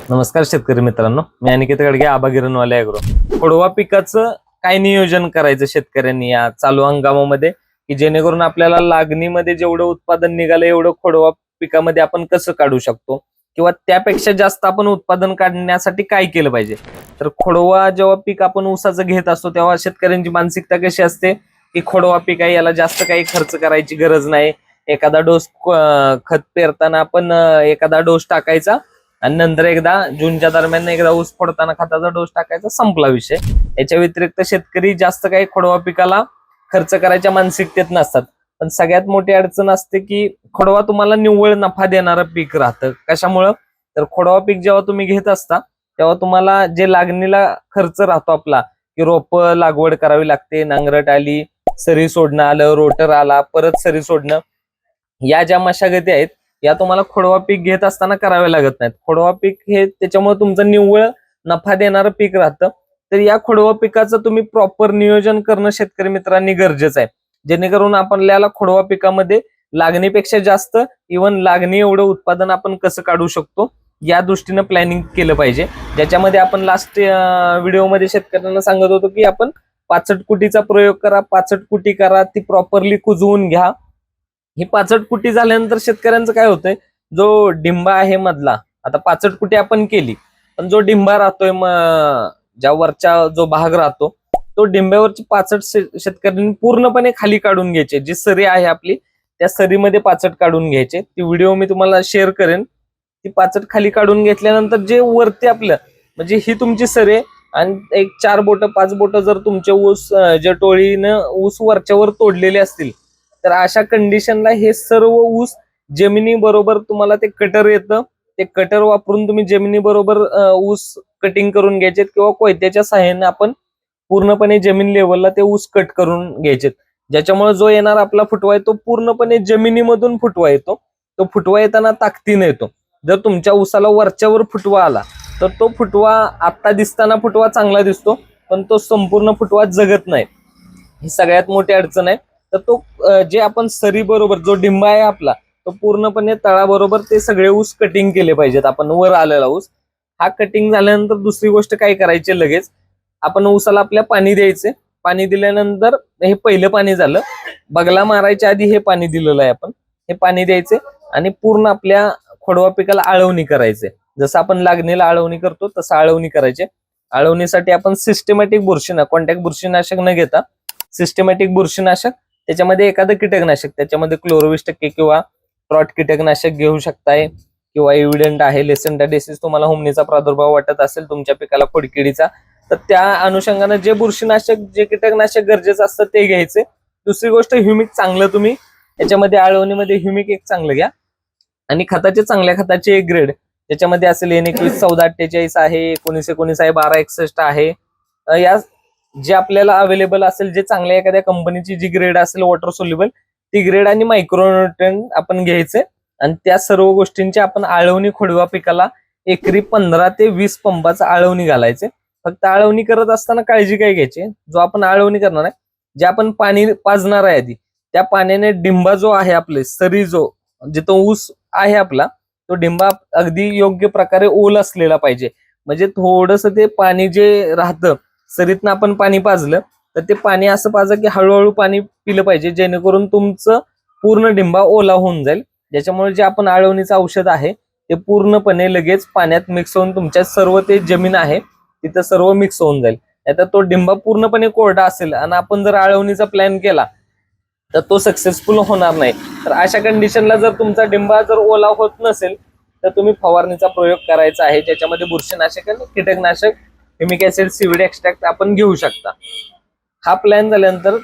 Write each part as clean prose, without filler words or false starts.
नमस्कार शेतकरी मित्रांनो, मी अनिकेत गाडगे, आबा गिरणवाले ॲग्रो. खोडवा पिकाचं काय नियोजन करायचं शेतकऱ्यांनी या चालू हंगामामध्ये, की जेणेकरून आपल्याला लागणीमध्ये जेवढं उत्पादन निघालं एवढं खोडवा पिकामध्ये आपण कसं काढू शकतो, किंवा त्यापेक्षा जास्त आपण उत्पादन काढण्यासाठी काय केलं पाहिजे. तर खोडवा जेव्हा पीक आपण ऊसाचं घेत असतो तेव्हा शेतकऱ्यांची मानसिकता कशी असते, की खोडवा पीक आहे, याला जास्त काही खर्च करायची गरज नाही. एखादा डोस खत पेरताना आपण एखादा डोस टाकायचा आणि नंतर एकदा जूनच्या दरम्यान एकदा ऊस फोडताना खताचा डोस टाकायचा, संपला विषय. याच्या व्यतिरिक्त शेतकरी जास्त काही खोडवा पिकाला खर्च करायच्या मानसिकतेत नसतात. पण सगळ्यात मोठी अडचण असते की खोडवा तुम्हाला निव्वळ नफा देणारं पीक राहतं. कशामुळं? तर खोडवा पीक जेव्हा तुम्ही घेत असता तेव्हा तुम्हाला जे लागणीला खर्च राहतो आपला, की रोप लागवड करावी लागते, नांगरट आली, सरी सोडणं आलं, रोटर आला, परत सरी सोडणं, या ज्या मशागती आहेत या तुम्हाला खोडवा पीक घेत असताना करावे लागत नाहीत. खोडवा पीक हे त्याच्यामुळे तुमचं निव्वळ नफा देणारं पीक राहतं. तर या खोडवा पिकाचं तुम्ही प्रॉपर नियोजन करणं शेतकरी मित्रांनी गरजेचं आहे, जेणेकरून आपल्याला खोडवा पिकामध्ये लागणीपेक्षा जास्त, इव्हन लागणी एवढं उत्पादन आपण कसं काढू शकतो या दृष्टीनं प्लॅनिंग केलं पाहिजे. ज्याच्यामध्ये आपण लास्ट व्हिडिओमध्ये शेतकऱ्यांना सांगत होतो की आपण 65 कुटीचा प्रयोग करा, 65 कुटी करा, ती प्रॉपरली कुजवून घ्या. ही 65 कुटी झाल्यानंतर शेतकऱ्यांचं काय होतंय, जो डिंबा आहे मधला, आता 65 कुटी आपण केली, पण जो डिंबा राहतोय ज्या वरचा जो भाग राहतो तो डिंब्यावरची 65 शेतकऱ्यांनी पूर्णपणे खाली काढून घ्यायचे. जी सरी आहे आपली त्या सरीमध्ये 65 काढून घ्यायचे. ती व्हिडिओ मी तुम्हाला शेअर करेन. ती 65 खाली काढून घेतल्यानंतर जे वरती आपलं म्हणजे ही तुमची सरी आहे, आणि एक 4 बोट 5 बोट जर तुमचे ऊस जे टोळीनं ऊस वरच्यावर तोडलेले असतील, तर अशा कंडिशनला हे सर्व ऊस जमिनी बरोबर तुम्हाला ते कटर येतं. ते कटर वापरून तुम्ही जमिनी बरोबर ऊस कटिंग करून घ्यायचे, किंवा कोयत्याच्या सहाय्याने आपण पूर्णपणे जमीन लेवलला ते ऊस कट करून घ्यायचे. ज्याच्यामुळे जो येणार आपला फुटवा आहे तो पूर्णपणे जमिनीमधून फुटवा येतो. तो फुटवा येताना ताकदीने येतो. जर तुमच्या ऊसाला वरच्यावर फुटवा आला तर तो फुटवा आता दिसताना फुटवा चांगला दिसतो, पण तो संपूर्ण फुटवा जगत नाही. ही सगळ्यात मोठी अडचण आहे. तर तो जे आपण सरी बरोबर जो डिंबा आहे आपला, तो पूर्णपणे तळाबरोबर ते सगळे ऊस कटिंग केले पाहिजेत. आपण वर आलेला ऊस हा कटिंग झाल्यानंतर दुसरी गोष्ट काय करायची, लगेच आपण ऊसाला आपल्या पाणी द्यायचे. पाणी दिल्यानंतर हे पहिलं पाणी झालं, बगला मारायच्या आधी हे पाणी दिलेलं आहे आपण, हे पाणी द्यायचे आणि पूर्ण आपल्या खोडवा पिकाला आळवणी करायचे. जसं आपण लागणीला आळवणी करतो तसं आळवणी करायचे. आळवणीसाठी आपण सिस्टमॅटिक कॉन्टॅक्ट बुरशीनाशक न घेता सिस्टमॅटिक बुरशीनाशक, त्याच्यामध्ये एखादं कीटकनाशक, त्याच्यामध्ये क्लोरोविस-10 किंवा ट्रॉट कीटकनाशक घेऊ शकताय, किंवा एव्हिडंट आहे, लेसेंटा डिसीज तुम्हाला हुमणीचा प्रादुर्भाव वाटत असेल तुमच्या पिकाला, खोडकिडीचा, तर त्या अनुषंगाने जे बुरशीनाशक जे कीटकनाशक गरजेचं असतं ते घ्यायचे. दुसरी गोष्ट, ह्युमिक चांगलं तुम्ही याच्यामध्ये आळवणीमध्ये ह्युमिक एक चांगलं घ्या. आणि खताचे चांगल्या खताचे एक ग्रेड त्याच्यामध्ये असेल N21 1448 आहे, 1919 आहे, 1261 आहे. या जे आपल्याला अवेलेबल असेल, जे चांगल्या एखाद्या कंपनीची जी ग्रेड असेल वॉटर सोल्युबल, ती ग्रेड आणि मायक्रोन्यूट्रंट आपण घ्यायचे. आणि त्या सर्व गोष्टींची आपण आळवणी खोडवा पिकाला एकरी 15 ते 20 पंपाचा आळवणी घालायचे. फक्त आळवणी करत असताना काळजी काय घ्यायची, जो आपण आळवणी करणार आहे, जे आपण पाणी पाजणार आहे आधी, त्या पाण्याने डिंबा जो आहे आपले सरी, जो जिथं ऊस आहे आपला, तो डिंबा अगदी योग्य प्रकारे ओल असलेला पाहिजे. म्हणजे थोडस ते पाणी जे राहतं सरीतनं आपण पाणी पाजलं तर ते पाणी असं पाजा की हळूहळू पाणी पिलं पाहिजे, जेणेकरून तुमचं पूर्ण डिंबा ओला होऊन जाईल. ज्याच्यामुळे जे आपण आळवणीचं औषध आहे ते पूर्णपणे लगेच पाण्यात मिक्स होऊन तुमच्या सर्व ते जमीन आहे तिथं सर्व मिक्स होऊन जाईल. नाहीतर तो डिंबा पूर्णपणे कोरडा असेल आणि आपण जर आळवणीचा प्लॅन केला तर तो सक्सेसफुल होणार नाही. तर अशा कंडिशनला जर तुमचा डिंबा जर ओला होत नसेल तर तुम्ही फवारणीचा प्रयोग करायचा आहे, ज्याच्यामध्ये बुरशीनाशक आणि कीटकनाशक, ह्युमिक ऍसिड, सीव्हीड एक्स्ट्रॅक्ट आपण घेऊ शकता. हा प्लॅन झाल्यानंतर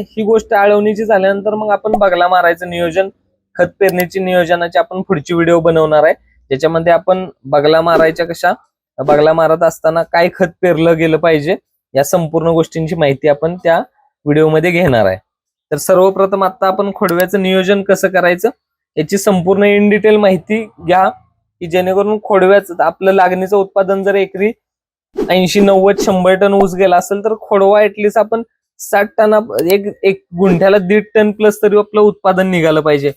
ही गोष्ट आळवणीची झाल्यानंतर मग आपण बगला मारायचं नियोजन, खत पेरणीची नियोजनाची आपण पुढची व्हिडिओ बनवणार आहे, ज्याच्यामध्ये आपण बगला मारायच्या कशा, बगला मारत असताना काय खत पेरलं गेलं पाहिजे, या संपूर्ण गोष्टींची माहिती आपण त्या व्हिडिओमध्ये घेणार आहे. तर सर्वप्रथम आता आपण खोडव्याचं नियोजन कसं करायचं याची संपूर्ण इन डिटेल माहिती घ्या, की जेणेकरून खोडव्याचं आपलं लागणीचं उत्पादन जर एकरी 80-90-100 टन ऊस गेला असेल तर खोडवा ऍटलीस्ट आपण 60 टन, एक गुंठ्याला 1.5 टन प्लस तरी आपलं उत्पादन निघालं पाहिजे.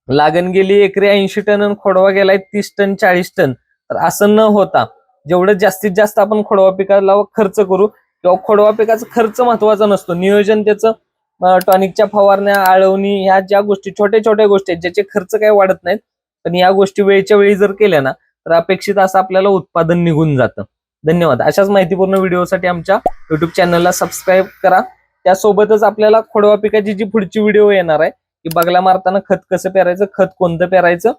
लागण गेली एकरी 80 टन आणि खोडवा गेलाय 30 टन 40 टन, तर असं न होता जेवढं जास्तीत जास्त आपण खोडवा पिकाला खर्च करू, किंवा खोडवा पिकाचा खर्च महत्वाचा नसतो, नियोजन त्याचं टॉनिकच्या फवारण्या, आळवणी, ह्या ज्या गोष्टी छोट्या छोट्या गोष्टी आहेत ज्याचे खर्च काही वाढत नाहीत, पण या गोष्टी वेळच्या वेळी जर केल्या ना तर अपेक्षित असं आपल्याला उत्पादन निघून जातं. धन्यवाद. अशाच माहितीपूर्ण व्हिडिओसाठी आमच्या युट्यूब चॅनलला सबस्क्राईब करा. त्यासोबतच आपल्याला खोडवा पिकाची जी पुढची व्हिडिओ येणार आहे की बगला मारताना खत कसं पेरायचं, खत कोणतं पेरायचं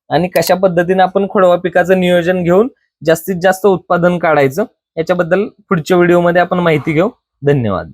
आणि कशा पद्धतीने आपण खोडवा पिकाचं नियोजन घेऊन जास्तीत जास्त उत्पादन काढायचं, याच्याबद्दल पुढच्या व्हिडिओमध्ये आपण माहिती घेऊ. धन्यवाद.